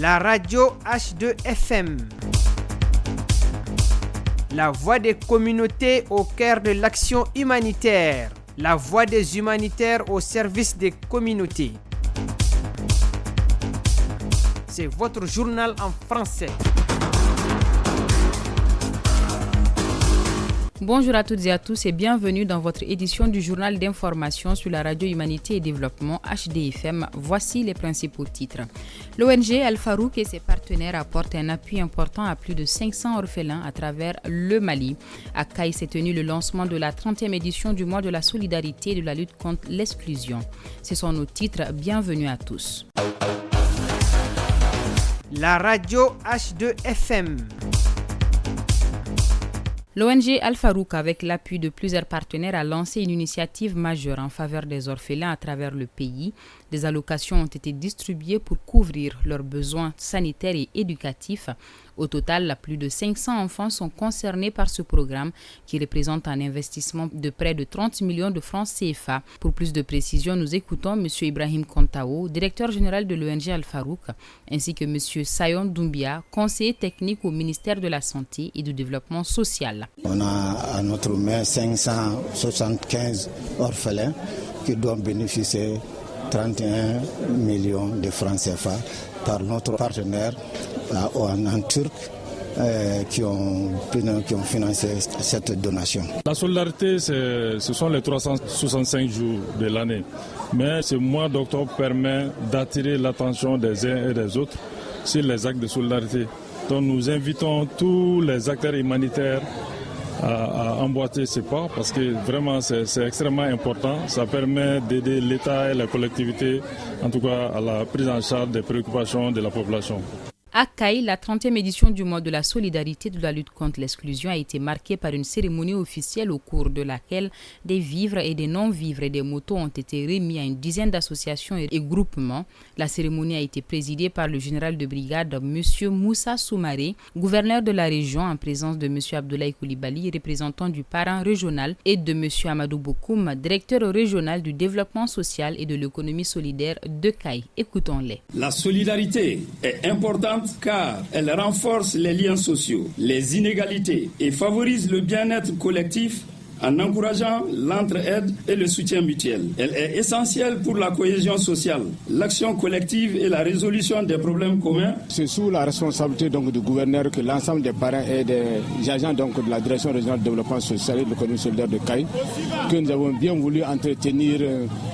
La radio H2FM. La voix des communautés au cœur de l'action humanitaire. La voix des humanitaires au service des communautés. C'est votre journal en français. Bonjour à toutes et à tous et bienvenue dans votre édition du journal d'information sur la radio Humanité et Développement HDFM. Voici les principaux titres. L'ONG Al-Farouk et ses partenaires apportent un appui important à plus de 500 orphelins à travers le Mali. À Caille s'est tenu le lancement de la 30e édition du mois de la solidarité et de la lutte contre l'exclusion. Ce sont nos titres. Bienvenue à tous. La radio H2FM. L'ONG Al-Farouk, avec l'appui de plusieurs partenaires, a lancé une initiative majeure en faveur des orphelins à travers le pays. Des allocations ont été distribuées pour couvrir leurs besoins sanitaires et éducatifs. Au total, plus de 500 enfants sont concernés par ce programme qui représente un investissement de près de 30 millions de francs CFA. Pour plus de précisions, nous écoutons M. Ibrahim Kontao, directeur général de l'ONG Al-Farouk, ainsi que M. Sayon Doumbia, conseiller technique au ministère de la Santé et du Développement social. On a à notre main 575 orphelins qui doivent bénéficier 31 millions de francs CFA par notre partenaire en turc qui ont financé cette donation. La solidarité, ce sont les 365 jours de l'année. Mais ce mois d'octobre permet d'attirer l'attention des uns et des autres sur les actes de solidarité. Donc nous invitons tous les acteurs humanitaires à emboîter ces pas parce que vraiment c'est extrêmement important. Ça permet d'aider l'État et la collectivité, en tout cas à la prise en charge des préoccupations de la population. À Caille, la 30e édition du mois de la solidarité et de la lutte contre l'exclusion a été marquée par une cérémonie officielle au cours de laquelle des vivres et des non-vivres et des motos ont été remis à une dizaine d'associations et groupements. La cérémonie a été présidée par le général de brigade M. Moussa Soumaré, gouverneur de la région, en présence de M. Abdoulaye Koulibaly, représentant du parent régional, et de M. Amadou Bokoum, directeur régional du développement social et de l'économie solidaire de Caille. Écoutons-les. La solidarité est importante car elle renforce les liens sociaux, les inégalités et favorise le bien-être collectif en encourageant l'entraide et le soutien mutuel. Elle est essentielle pour la cohésion sociale, l'action collective et la résolution des problèmes communs. C'est sous la responsabilité du gouverneur que l'ensemble des parents et des agents de la Direction régionale de développement social et de l'économie solidaire de Caille que nous avons bien voulu entretenir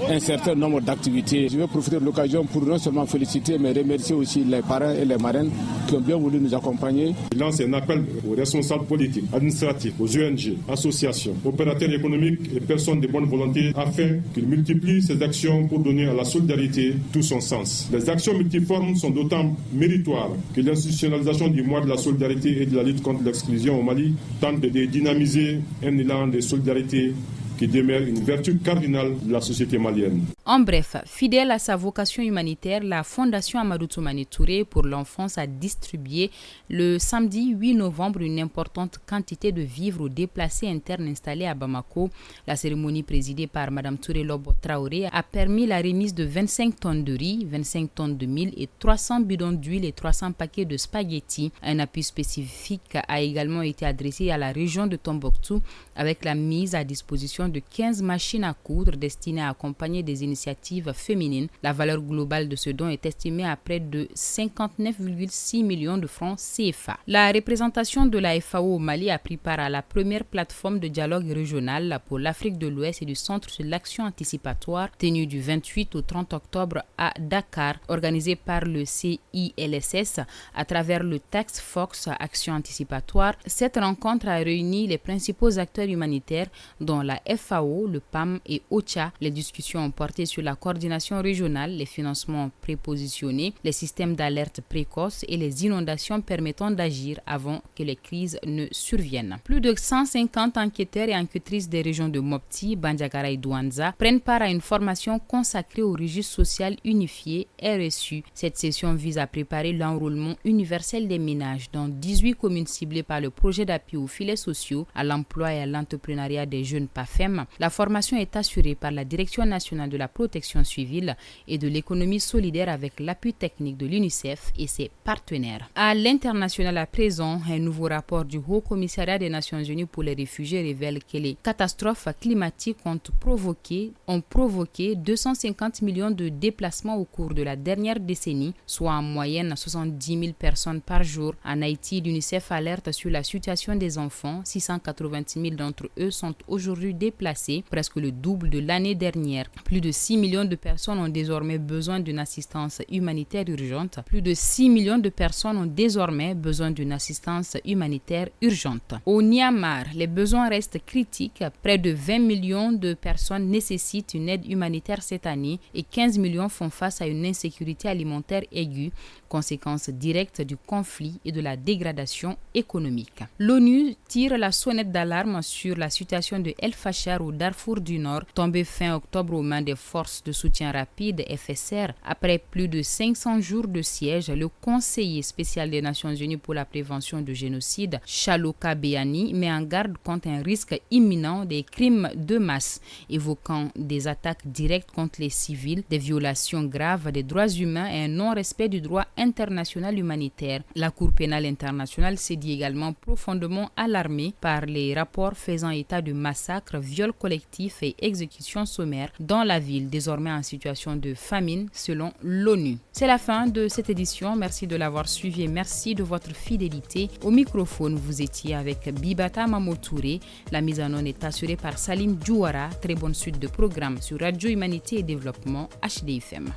un certain nombre d'activités. Je vais profiter de l'occasion pour non seulement féliciter mais remercier aussi les parents et les marraines qui ont bien voulu nous accompagner. Je lance un appel aux responsables politiques, administratifs, aux ONG, associations, opérateurs économiques et personnes de bonne volonté afin qu'ils multiplient ces actions pour donner à la solidarité tout son sens. Les actions multiformes sont d'autant méritoires que l'institutionnalisation du mois de la solidarité et de la lutte contre l'exclusion au Mali tente de dynamiser un élan de solidarité qui demeure une vertu cardinale de la société malienne. En bref, fidèle à sa vocation humanitaire, la Fondation Amadou Toumani Touré pour l'enfance a distribué le samedi 8 novembre une importante quantité de vivres aux déplacés internes installés à Bamako. La cérémonie présidée par Mme Touré Lobo Traoré a permis la remise de 25 tonnes de riz, 25 tonnes de mil et 300 bidons d'huile et 300 paquets de spaghettis. Un appui spécifique a également été adressé à la région de Tombouctou avec la mise à disposition de 15 machines à coudre destinées à accompagner des initiatives féminines. La valeur globale de ce don est estimée à près de 59,6 millions de francs CFA. La représentation de la FAO au Mali a pris part à la première plateforme de dialogue régional pour l'Afrique de l'Ouest et du Centre sur l'action anticipatoire tenue du 28 au 30 octobre à Dakar, organisée par le CILSS à travers le Task Force Action Anticipatoire. Cette rencontre a réuni les principaux acteurs humanitaires dont la FAO, le PAM et OCHA. Les discussions ont porté sur la coordination régionale, les financements prépositionnés, les systèmes d'alerte précoce et les inondations permettant d'agir avant que les crises ne surviennent. Plus de 150 enquêteurs et enquêtrices des régions de Mopti, Bandiagara et Douanza prennent part à une formation consacrée au registre social unifié RSU. Cette session vise à préparer l'enrôlement universel des ménages dans 18 communes ciblées par le projet d'appui aux filets sociaux, à l'emploi et à l'entrepreneuriat des jeunes PAFEM. La formation est assurée par la Direction nationale de la protection civile et de l'économie solidaire avec l'appui technique de l'UNICEF et ses partenaires. À l'international à présent, un nouveau rapport du Haut Commissariat des Nations Unies pour les réfugiés révèle que les catastrophes climatiques ont provoqué 250 millions de déplacements au cours de la dernière décennie, soit en moyenne 70 000 personnes par jour. En Haïti, l'UNICEF alerte sur la situation des enfants. 686 000 d'entre eux sont aujourd'hui déplacés, presque le double de l'année dernière. Plus de 6 millions de personnes ont désormais besoin d'une assistance humanitaire urgente. Plus de 6 millions de personnes ont désormais besoin d'une assistance humanitaire urgente. Au Myanmar, les besoins restent critiques. Près de 20 millions de personnes nécessitent une aide humanitaire cette année et 15 millions font face à une insécurité alimentaire aiguë, conséquence directe du conflit et de la dégradation économique. L'ONU tire la sonnette d'alarme sur la situation de El Fachar au Darfour du Nord, tombé fin octobre aux mains des forces de soutien rapide FSR. Après plus de 500 jours de siège, le conseiller spécial des Nations Unies pour la prévention du génocide, Chaloka Béani, met en garde contre un risque imminent des crimes de masse, évoquant des attaques directes contre les civils, des violations graves des droits humains et un non-respect du droit international humanitaire. La Cour pénale internationale s'est dit également profondément alarmée par les rapports faisant état de massacres, viols collectifs et exécutions sommaires dans la ville, désormais en situation de famine selon l'ONU. C'est la fin de cette édition. Merci de l'avoir suivi et merci de votre fidélité. Au microphone, vous étiez avec Bibata Mamotouré. La mise en onde est assurée par Salim Djouara. Très bonne suite de programmes sur Radio Humanité et Développement HDFM.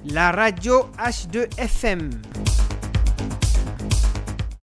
La radio H2FM.